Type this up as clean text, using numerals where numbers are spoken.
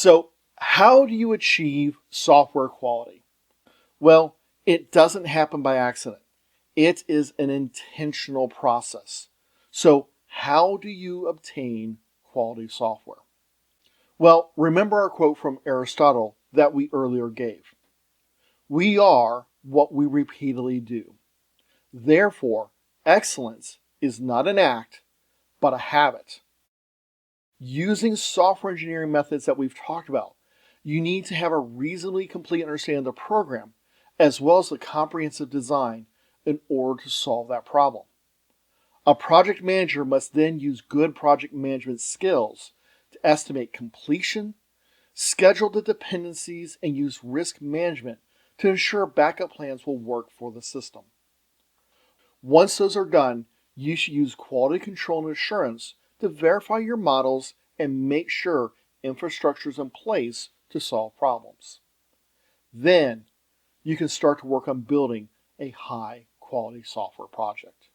So, how do you achieve software quality? Well, it doesn't happen by accident. It is an intentional process. So, how do you obtain quality software? Well, remember our quote from Aristotle that we earlier gave. We are what we repeatedly do. Therefore, excellence is not an act, but a habit. Using software engineering methods that we've talked about, you need to have a reasonably complete understanding of the program, as well as the comprehensive design in order to solve that problem. A project manager must then use good project management skills to estimate completion, schedule the dependencies, and use risk management to ensure backup plans will work for the system. Once those are done, you should use quality control and assurance to verify your models and make sure infrastructure is in place to solve problems. Then you can start to work on building a high quality software project.